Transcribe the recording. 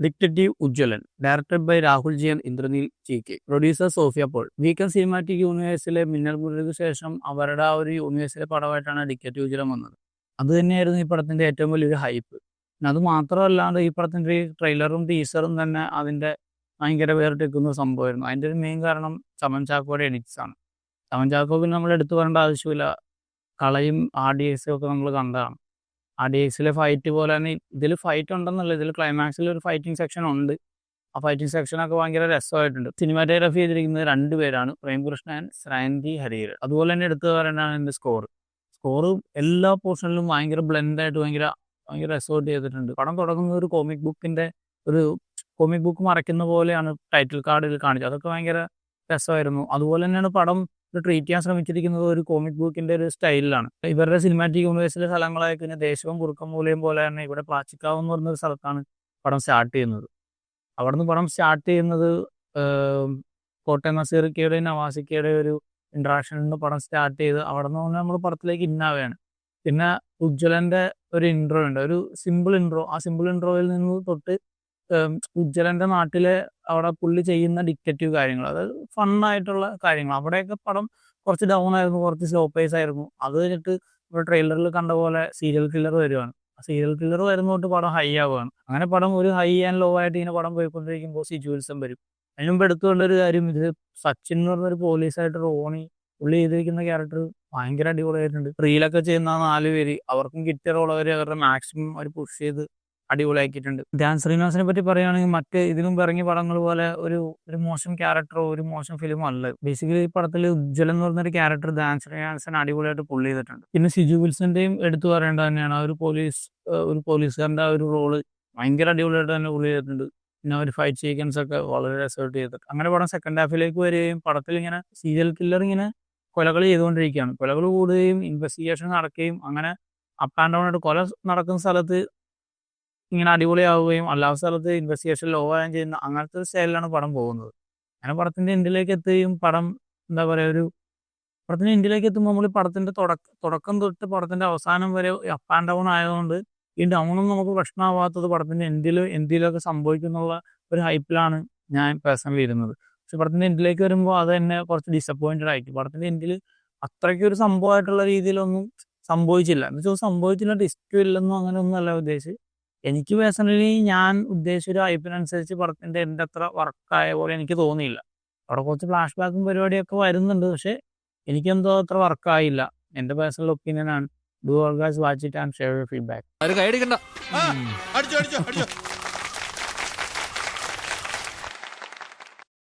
Detective Ujjwalan, directed by Rahul G and Indraneel G K, producer Sophia Paul. Weekend cinematic യൂണിവേഴ്സിലെ മിന്നൽ മുരളിക്ക് ശേഷം അവരുടെ ആ ഒരു യൂണിവേഴ്സിലെ പടമായിട്ടാണ് ഡിറ്റക്റ്റീവ് ഉജ്ജ്വലൻ വന്നത്. അത് തന്നെയായിരുന്നു ഈ പടത്തിന്റെ ഏറ്റവും വലിയൊരു ഹൈപ്പ്. അത് മാത്രമല്ലാണ്ട് ഈ പടത്തിന്റെ ട്രെയിലറും ടീസറും തന്നെ അതിന്റെ ഭയങ്കര വേറിട്ടെക്കുന്ന സംഭവമായിരുന്നു. അതിന്റെ ഒരു മെയിൻ കാരണം ചമൻ ചാക്കോയുടെ എഡിറ്റ്സ് ആണ്. ചമൻ ചാക്കോ പിന്നെ നമ്മൾ എടുത്തു പറയേണ്ട ആവശ്യമില്ല. കളയും RDX ഒക്കെ നമ്മൾ കണ്ടതാണ്. RDXലെ ഫൈറ്റ് പോലെ തന്നെ ഇതിൽ ഫൈറ്റ് ഉണ്ടെന്നല്ല, ഇതിൽ ക്ലൈമാക്സിൽ ഒരു ഫൈറ്റിംഗ് സെക്ഷൻ ഉണ്ട്. ആ ഫൈറ്റിംഗ് സെക്ഷനൊക്കെ ഭയങ്കര രസമായിട്ടുണ്ട്. സിനിമാറ്റോഗ്രാഫി ചെയ്തിരിക്കുന്നത് 2 പേരാണ്, പ്രേംകൃഷ്ണ ആൻഡ് ശ്രയന്തി ഹരിഹരൻ. അതുപോലെ തന്നെ എടുത്തു പറയേണ്ടതാണ് എൻ്റെ സ്കോർ എല്ലാ പോർഷനിലും ഭയങ്കര ബ്ലെൻഡായിട്ട് ഭയങ്കര ഭയങ്കര രസമായിട്ട് ചെയ്തിട്ടുണ്ട്. പടം തുടങ്ങുന്നത് ഒരു കോമിക് ബുക്ക് മറയ്ക്കുന്ന പോലെയാണ് ടൈറ്റിൽ കാർഡിൽ കാണിച്ചത്. അതൊക്കെ ഭയങ്കര രസമായിരുന്നു. അതുപോലെ തന്നെയാണ് പടം ട്രീറ്റ് ചെയ്യാൻ ശ്രമിച്ചിരിക്കുന്നത് ഒരു കോമിക് ബുക്കിന്റെ ഒരു സ്റ്റൈലിലാണ്. ഇവരുടെ സിനിമാറ്റിക് യൂണിവേഴ്സിലെ സ്ഥലങ്ങളായി പിന്നെ ദേശവും കുറുക്കം മൂലയും പോലെ തന്നെ ഇവിടെ പ്ലാച്ചിക്കാവ് എന്ന് പറഞ്ഞൊരു സ്ഥലത്താണ് പടം സ്റ്റാർട്ട് ചെയ്യുന്നത്. അവിടുന്ന് പടം സ്റ്റാർട്ട് ചെയ്യുന്നത് കോട്ടയം നസീറിക്കയുടെയും നവാസിക്കയുടെയും ഒരു ഇൻട്രാക്ഷനിൽ നിന്ന് പടം സ്റ്റാർട്ട് ചെയ്ത് അവിടെ നിന്ന് നമ്മൾ പടത്തിലേക്ക് ഇന്നാവുകയാണ്. പിന്നെ ഉജ്ജ്വലന്റെ ഒരു ഇൻട്രോ ഉണ്ട്, ഒരു സിമ്പിൾ ഇൻട്രോ. ആ സിമ്പിൾ ഇൻട്രോയിൽ നിന്ന് തൊട്ട് ഉജ്ജ്വലന്റെ നാട്ടിലെ അവിടെ പുള്ളി ചെയ്യുന്ന ഡിറ്റക്റ്റീവ് കാര്യങ്ങൾ, അതായത് ഫണ്ണായിട്ടുള്ള കാര്യങ്ങൾ. അവിടെയൊക്കെ പടം കുറച്ച് ഡൗൺ ആയിരുന്നു, കുറച്ച് സ്ലോ പേസ് ആയിരുന്നു. അത് കഴിഞ്ഞിട്ട് ഇപ്പോൾ ട്രെയിലറിൽ കണ്ട പോലെ സീരിയൽ കില്ലർ വരുവാണ്. സീരിയൽ കില്ലർ വരുന്നോട്ട് പടം ഹൈ ആവുകയാണ്. അങ്ങനെ പടം ഒരു ഹൈ ആൻഡ് ലോ ആയിട്ട് ഇങ്ങനെ പടം പോയിക്കൊണ്ടിരിക്കുമ്പോൾ സിജുവൽസം വരും. അതിന് മുമ്പ് എടുത്തുകൊണ്ടൊരു കാര്യം, ഇത് സച്ചിൻ എന്ന് പറഞ്ഞൊരു പോലീസായിട്ട് റോണി പുള്ളി ചെയ്തിരിക്കുന്ന ക്യാരക്ടർ ഭയങ്കര അടിപൊളിയായിട്ടുണ്ട്. റീലൊക്കെ ചെയ്യുന്ന 4 പേര് അവർക്കും കിട്ടിയ റോൾ അവരുടെ മാക്സിമം അവർ പുഷ് ചെയ്ത് അടിപൊളിയാക്കിയിട്ടുണ്ട്. ധ്യാൻ ശ്രീനിവാസിനെ പറ്റി പറയുകയാണെങ്കിൽ മറ്റ് ഇതിലും ഇറങ്ങിയ പടങ്ങൾ പോലെ ഒരു മോശം ക്യാരക്ടറോ ഒരു മോശം ഫിലിമോ അല്ല. ബേസിക്കലി ഈ പടത്തിൽ ഉജ്ജ്വലൻ എന്ന് പറഞ്ഞൊരു ക്യാരക്ടർ ധ്യാൻ ശ്രീനിവാസൻ അടിപൊളിയായിട്ട് പുള്ളി ചെയ്തിട്ടുണ്ട്. പിന്നെ സിജു വിൽസന്റെയും എടുത്തു പറയേണ്ടത് തന്നെയാണ്. ഒരു പോലീസുകാരൻ്റെ ആ ഒരു റോള് ഭയങ്കര അടിപൊളിയായിട്ട് തന്നെ പുള്ളി ചെയ്തിട്ടുണ്ട്. പിന്നെ ഒരു ഫൈറ്റ് സീക്വൻസ് ഒക്കെ വളരെ രസമായിട്ട് ചെയ്തിട്ട് അങ്ങനെ പടം സെക്കൻഡ് ഹാഫിലേക്ക് വരികയും പടത്തിൽ ഇങ്ങനെ സീരിയൽ കില്ലർ ഇങ്ങനെ കൊലകൾ ചെയ്തുകൊണ്ടിരിക്കുകയാണ്. കൊലകൾ കൂടുകയും ഇൻവെസ്റ്റിഗേഷൻ നടക്കുകയും അങ്ങനെ അപ്പ് ആൻഡ് ഡൗൺ ആയിട്ട് കൊല നടക്കുന്ന സ്ഥലത്ത് ഇങ്ങനെ അടിപൊളിയാവുകയും അല്ലാത്ത സ്ഥലത്ത് ഇൻവെസ്റ്റിഗേഷൻ ലോ ആവുകയും ചെയ്യുന്ന അങ്ങനത്തെ ഒരു സ്റ്റൈലിലാണ് പടം പോകുന്നത്. അങ്ങനെ പടത്തിന്റെ എൻഡിലേക്ക് എത്തുകയും പടം എന്താ പറയുക, പടത്തിന്റെ എൻഡിലേക്ക് എത്തുമ്പോൾ നമ്മൾ പടത്തിന്റെ തുടക്കം തൊട്ട് പടത്തിന്റെ അവസാനം വരെ അപ്പ് ആൻഡ് ഡൗൺ ആയതുകൊണ്ട് ഈ ഡൗണും നമുക്ക് പ്രശ്നമാവാത്തത് പടത്തിന്റെ എന്തിലൊക്കെ സംഭവിക്കുന്നുള്ള ഒരു ഹൈപ്പിലാണ് ഞാൻ പേഴ്സണലി ഇരുന്നത്. പക്ഷെ പടത്തിന്റെ എൻഡിലേക്ക് വരുമ്പോൾ അത് തന്നെ കുറച്ച് ഡിസപ്പോയിന്റഡ് ആയിട്ട് പടത്തിന്റെ എൻഡിൽ അത്രയ്ക്ക് ഒരു സംഭവമായിട്ടുള്ള രീതിയിലൊന്നും സംഭവിച്ചില്ല. എന്ന് വെച്ചാൽ സംഭവിച്ചില്ല, ടിസ്റ്റും ഇല്ലെന്നും അങ്ങനെ ഒന്നും അല്ല ഉദ്ദേശിച്ച്. എനിക്ക് പേഴ്സണലി ഞാൻ ഉദ്ദേശിച്ച ഒരു ഹൈപ്പിനനുസരിച്ച് പടത്തിന്റെ എൻ്റെ അത്ര വർക്കായ പോലെ എനിക്ക് തോന്നിയില്ല. അവിടെ കുറച്ച് ഫ്ലാഷ് ബാക്കും പരിപാടിയൊക്കെ വരുന്നുണ്ട്, പക്ഷെ എനിക്കെന്തോ അത്ര വർക്കായില്ല. എൻ്റെ പേഴ്സണൽ ഒപ്പീനിയൻ ആണ്. Do all guys watch it and share your feedback.